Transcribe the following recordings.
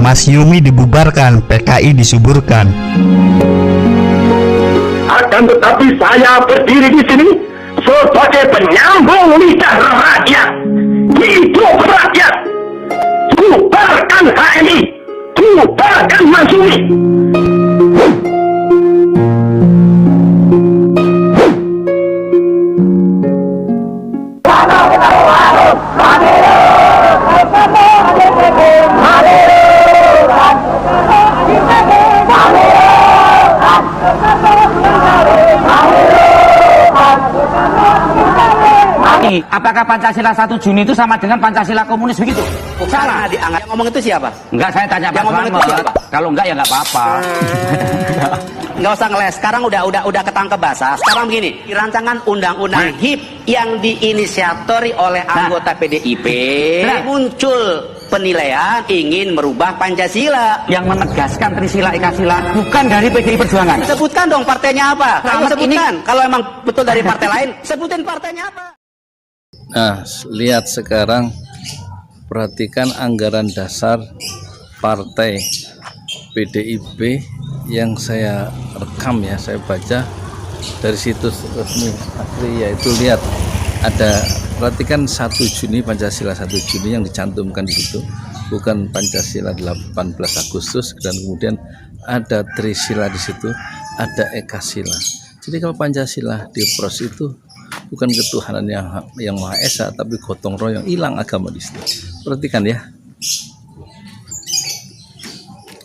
Mas Yumi dibubarkan, PKI disuburkan. Akan tetapi saya berdiri di sini sebagai penyambung lidah rakyat. Hidup rakyat. Bubarkan HMI, bubarkan Mas Yumi. Apakah Pancasila 1 Juni itu sama dengan Pancasila komunis begitu? Salah. Yang ngomong itu siapa? Enggak, saya tanya Pak ngomong itu siapa? Kalau enggak ya enggak apa-apa. Nggak usah ngeles. Sekarang udah ketangkep bahasa. Sekarang begini, di rancangan undang-undang HIP yang diinisiatori oleh anggota PDIP muncul penilaian ingin merubah Pancasila. Yang menegaskan Trisila Ekasila bukan dari PDI Perjuangan. Sebutkan dong partainya apa? Ayo sebutkan. Kalau emang betul dari partai lain, sebutin partainya apa? Nah, lihat sekarang, perhatikan anggaran dasar partai PDIP yang saya rekam ya, saya baca dari situs resmi asli, yaitu lihat ada, perhatikan 1 Juni, Pancasila 1 Juni yang dicantumkan di situ, bukan Pancasila 18 Agustus, dan kemudian ada Trisila di situ, ada Ekasila. Jadi kalau Pancasila diopros itu bukan ketuhanan yang Maha Esa, tapi gotong royong, hilang agama di situ. Perhatikan ya.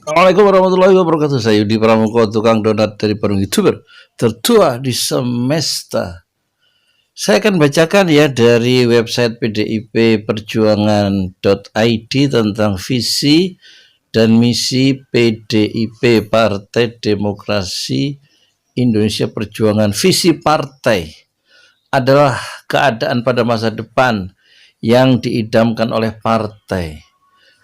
Assalamualaikum warahmatullahi wabarakatuh. Saya Yudi Pramuko, tukang donat dari Bandung, YouTuber tertua di semesta. Saya akan bacakan ya dari website PDIP Perjuangan.id tentang visi dan misi PDIP, Partai Demokrasi Indonesia Perjuangan. Visi partai adalah keadaan pada masa depan yang diidamkan oleh partai,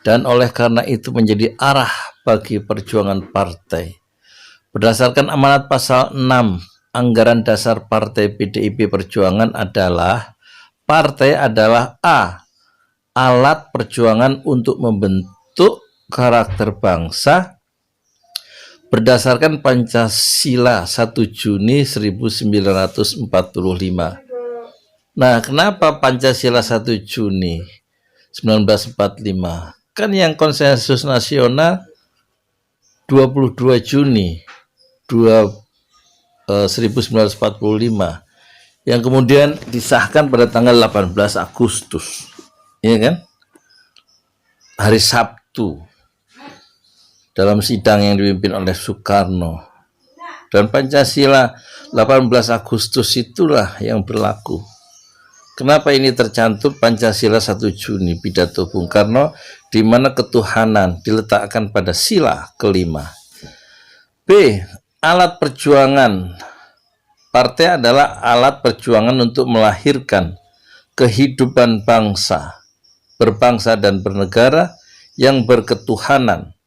dan oleh karena itu menjadi arah bagi perjuangan partai. Berdasarkan amanat pasal 6 Anggaran Dasar Partai PDIP Perjuangan adalah, partai adalah A. Alat perjuangan untuk membentuk karakter bangsa berdasarkan Pancasila 1 Juni 1945. Nah, kenapa Pancasila 1 Juni 1945? Kan yang konsensus nasional 22 Juni 1945, yang kemudian disahkan pada tanggal 18 Agustus, ya kan? Hari Sabtu, dalam sidang yang dipimpin oleh Soekarno. Dan Pancasila 18 Agustus itulah yang berlaku. Kenapa ini tercantum Pancasila 1 Juni, pidato Bung Karno, di mana ketuhanan diletakkan pada sila kelima. B. Alat perjuangan. Partai adalah alat perjuangan untuk melahirkan kehidupan bangsa, berbangsa dan bernegara yang berketuhanan,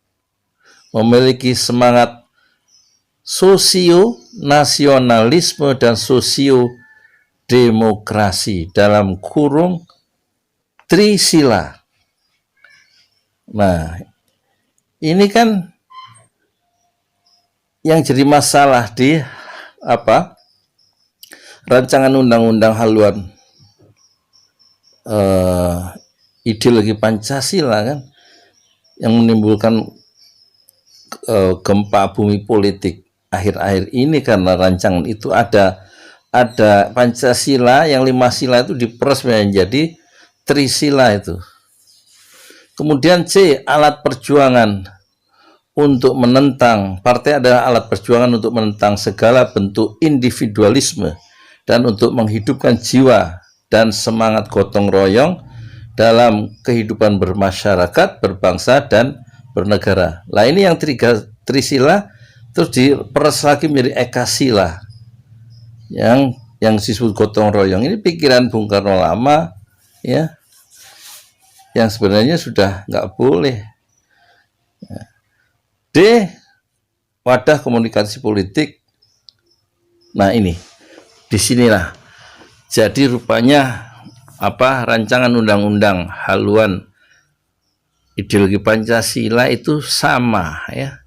memiliki semangat sosio-nasionalisme dan sosio-demokrasi, dalam kurung Trisila. Nah, ini kan yang jadi masalah di rancangan undang-undang haluan ideologi Pancasila, kan, yang menimbulkan gempa bumi politik akhir-akhir ini, karena rancangan itu ada Pancasila yang 5 sila itu diperas menjadi Trisila itu. Kemudian C. Alat perjuangan untuk menentang, partai adalah alat perjuangan untuk menentang segala bentuk individualisme dan untuk menghidupkan jiwa dan semangat gotong royong dalam kehidupan bermasyarakat, berbangsa, dan bernegara. Lah ini yang Trisila terus diperas lagi menjadi Ekasila yang disebut gotong royong. Ini pikiran Bung Karno lama ya, yang sebenarnya sudah nggak boleh. D. Wadah komunikasi politik. Nah ini, disinilah jadi rupanya rancangan undang-undang haluan ideologi Pancasila itu sama ya,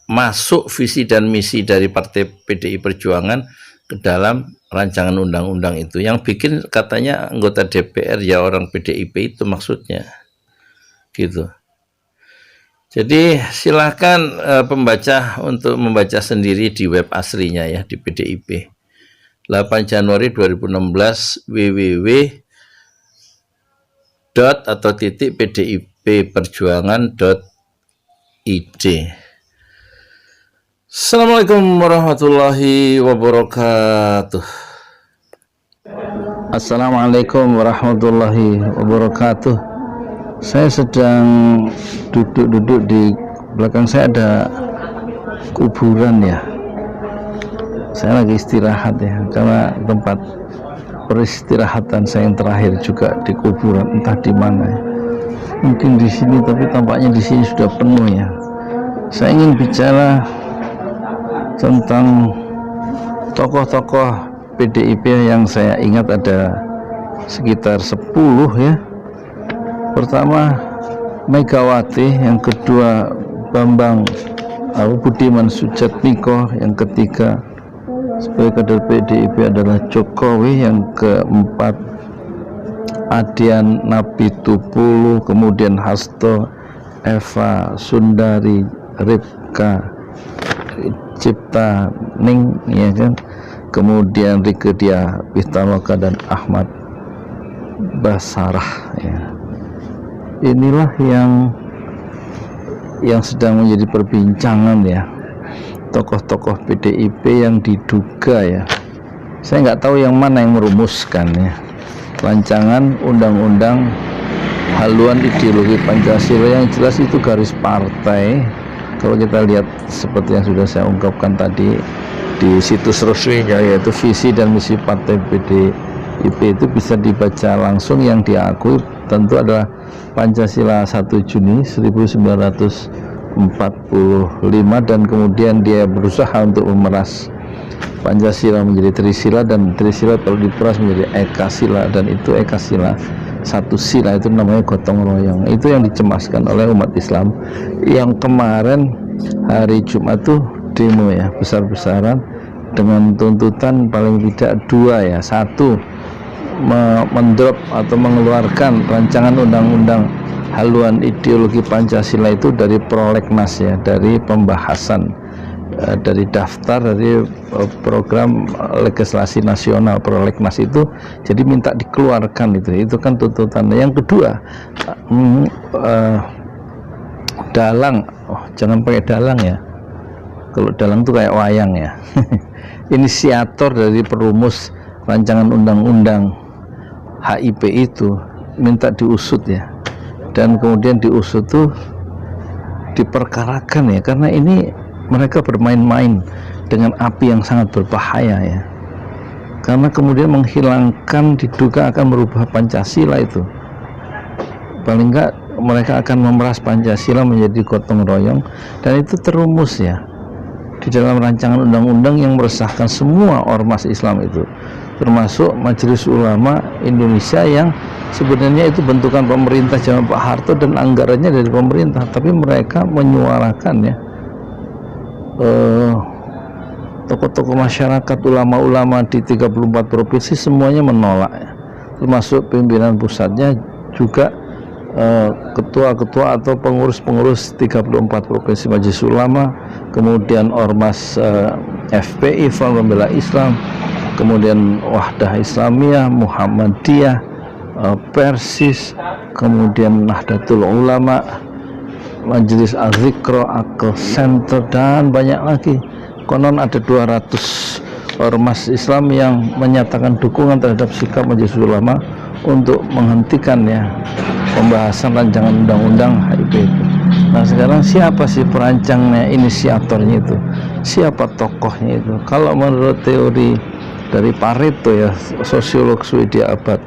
masuk visi dan misi dari Partai PDI Perjuangan ke dalam rancangan undang-undang itu. Yang bikin katanya anggota DPR ya orang PDIP itu maksudnya gitu. Jadi silahkan pembaca untuk membaca sendiri di web aslinya ya di PDIP. 8 Januari 2016 www.pdipperjuangan.id. Assalamualaikum warahmatullahi wabarakatuh. Assalamualaikum warahmatullahi wabarakatuh. Saya sedang duduk di belakang saya ada kuburan ya. Saya lagi istirahat ya, karena tempat peristirahatan saya yang terakhir juga di kuburan, entah di mana ya. Mungkin di sini, tapi tampaknya di sini sudah penuh ya. Saya ingin bicara tentang tokoh-tokoh PDIP yang saya ingat ada sekitar 10 ya. Pertama Megawati, yang kedua Bambang Budiman Sujatmiko, yang ketiga sebagai kader PDIP adalah Jokowi, yang keempat Adian Napitupulu, kemudian Hasto, Eva Sundari, Ripka Cipta Ning ya kan, kemudian Rieke Diah Pitaloka dan Ahmad Basarah ya. Inilah yang sedang menjadi perbincangan ya, tokoh-tokoh PDIP yang diduga ya. Saya nggak tahu yang mana yang merumuskan ya rancangan undang-undang haluan ideologi Pancasila. Yang jelas itu garis partai. Kalau kita lihat seperti yang sudah saya ungkapkan tadi di situs resminya, yaitu visi dan misi partai PDIP, itu bisa dibaca langsung. Yang diakui tentu adalah Pancasila 1 Juni 1945, dan kemudian dia berusaha untuk memeras Pancasila menjadi Trisila, dan Trisila kalau diperas menjadi Ekasila, dan itu Ekasila satu sila itu namanya gotong royong. Itu yang dicemaskan oleh umat Islam yang kemarin hari Jumat tuh demo ya, besar-besaran dengan tuntutan paling tidak dua ya. Satu, mendrop atau mengeluarkan rancangan undang-undang haluan ideologi Pancasila itu dari prolegnas ya, dari pembahasan, dari daftar dari program legislasi nasional. Prolegnas itu jadi minta dikeluarkan, itu kan tuntutannya. Yang kedua, dalang, jangan pakai dalang ya, kalau dalang itu kayak wayang ya. Inisiator dari perumus rancangan undang-undang HIP itu minta diusut ya, dan kemudian diusut tuh diperkarakan ya, karena ini mereka bermain-main dengan api yang sangat berbahaya ya, karena kemudian menghilangkan, diduga akan merubah Pancasila itu. Paling enggak mereka akan memeras Pancasila menjadi gotong royong, dan itu terumus ya di dalam rancangan undang-undang yang meresahkan semua ormas Islam itu, termasuk Majelis Ulama Indonesia yang sebenarnya itu bentukan pemerintah zaman Pak Harto dan anggarannya dari pemerintah, tapi mereka menyuarakan ya, tokoh-tokoh masyarakat, ulama-ulama di 34 provinsi semuanya menolak ya, termasuk pimpinan pusatnya juga, ketua-ketua atau pengurus-pengurus 34 provinsi Majelis Ulama, kemudian ormas FPI, Front Pembela Islam, kemudian Wahdah Islamiyah, Muhammadiyah, Persis, kemudian Nahdlatul Ulama, Majelis Az-Zikro, Aql Center, dan banyak lagi. Konon ada 200 ormas Islam yang menyatakan dukungan terhadap sikap Majelis Ulama untuk menghentikan ya pembahasan rancangan undang-undang HIP itu. Nah sekarang siapa sih perancangnya, inisiatornya itu? Siapa tokohnya itu? Kalau menurut teori dari Pareto ya, sosiolog Swedia abad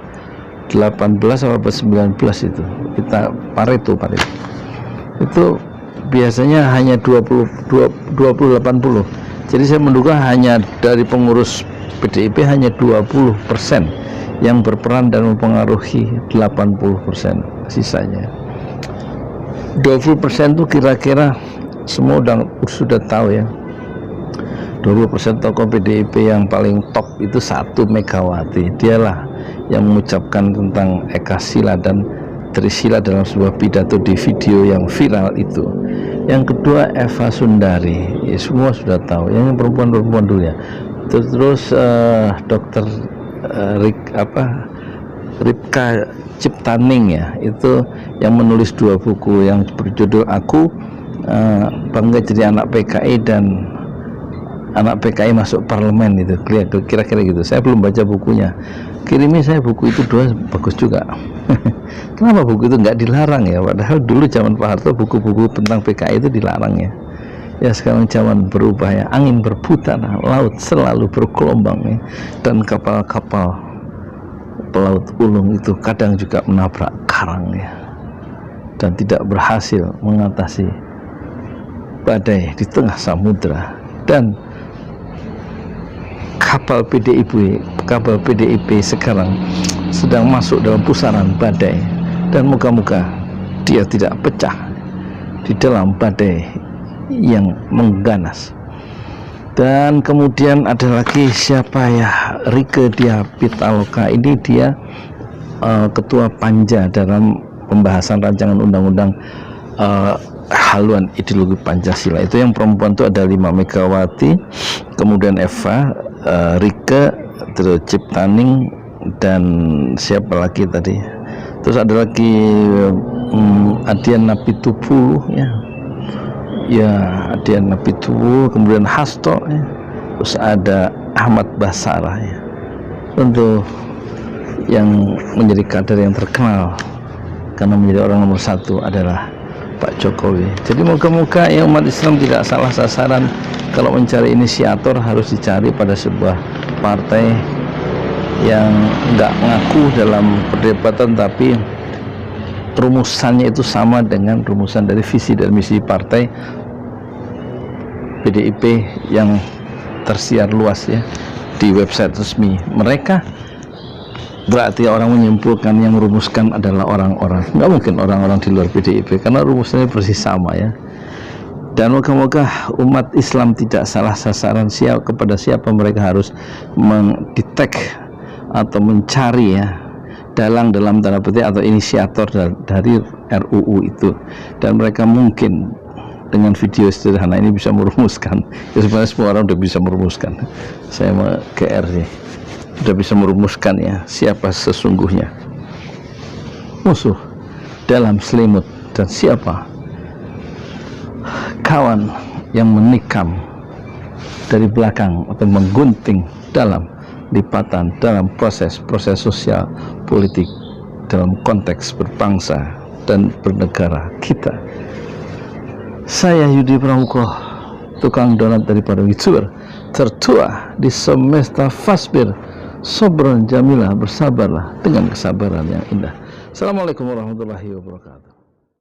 18 atau abad 19 itu, kita Pareto itu biasanya hanya 20-80. Jadi saya menduga hanya dari pengurus PDIP hanya 20% yang berperan dan mempengaruhi 80% sisanya. 20% itu kira-kira semua sudah tahu ya. 20% tokoh PDIP yang paling top itu 1 Megawati. Dialah yang mengucapkan tentang Ekasila dan Trisila dalam sebuah pidato di video yang viral itu. Yang kedua Eva Sundari, ya, semua sudah tahu. Yang perempuan-perempuan dulu ya. Terus Dokter Ripka Ciptaning ya, itu yang menulis 2 buku yang berjudul Aku Bangga Jadi Anak PKI dan Anak PKI Masuk Parlemen, itu kira-kira gitu. Saya belum baca bukunya, kirimi saya buku itu 2, bagus juga. Kenapa buku itu nggak dilarang ya, padahal dulu zaman Pak Harto buku-buku tentang PKI itu dilarang ya. Ya sekarang zaman berubah ya, angin berputar, laut selalu bergelombang ya, dan kapal-kapal pelaut ulung itu kadang juga menabrak karang ya, dan tidak berhasil mengatasi badai di tengah samudra. Dan kapal PDIP sekarang sedang masuk dalam pusaran badai, dan moga-moga dia tidak pecah di dalam badai yang mengganas. Dan kemudian ada lagi siapa ya, Rieke Diah Pitaloka, ini dia ketua panja dalam pembahasan rancangan undang-undang haluan ideologi Pancasila. Itu yang perempuan itu ada 5 Megawati, kemudian Eva, Rieke, terus Ciptaning, dan siapa lagi tadi, terus ada lagi Adian Napitupulu ya, Adian Napitupulu, kemudian Hasto ya. Terus ada Ahmad Basarah ya, tentu yang menjadi kader yang terkenal karena menjadi orang nomor 1 adalah Pak Jokowi. Jadi moga-moga ya umat Islam tidak salah sasaran. Kalau mencari inisiator harus dicari pada sebuah partai yang nggak ngaku dalam perdebatan, tapi rumusannya itu sama dengan rumusan dari visi dan misi partai PDIP yang tersiar luas ya di website resmi mereka. Berarti orang menyimpulkan yang merumuskan adalah orang-orang, nggak mungkin orang-orang di luar PDIP, karena rumusnya persis sama ya. Dan moga-moga umat Islam tidak salah sasaran kepada siapa mereka harus mendetek atau mencari ya, dalang dalam tanda petik atau inisiator dari RUU itu. Dan mereka mungkin dengan video sederhana ini bisa merumuskan ya, sebenarnya semua orang udah bisa merumuskan, saya mau GR sih, udah bisa merumuskan ya siapa sesungguhnya musuh dalam selimut dan siapa kawan yang menikam dari belakang atau menggunting dalam lipatan dalam proses sosial politik dalam konteks berbangsa dan bernegara kita. Saya Yudi Pramuko, tukang donat dari Padang Youtuber tertua di semesta Fasbir, Sobron Jamilah, bersabarlah dengan kesabaran yang indah. Assalamualaikum warahmatullahi wabarakatuh.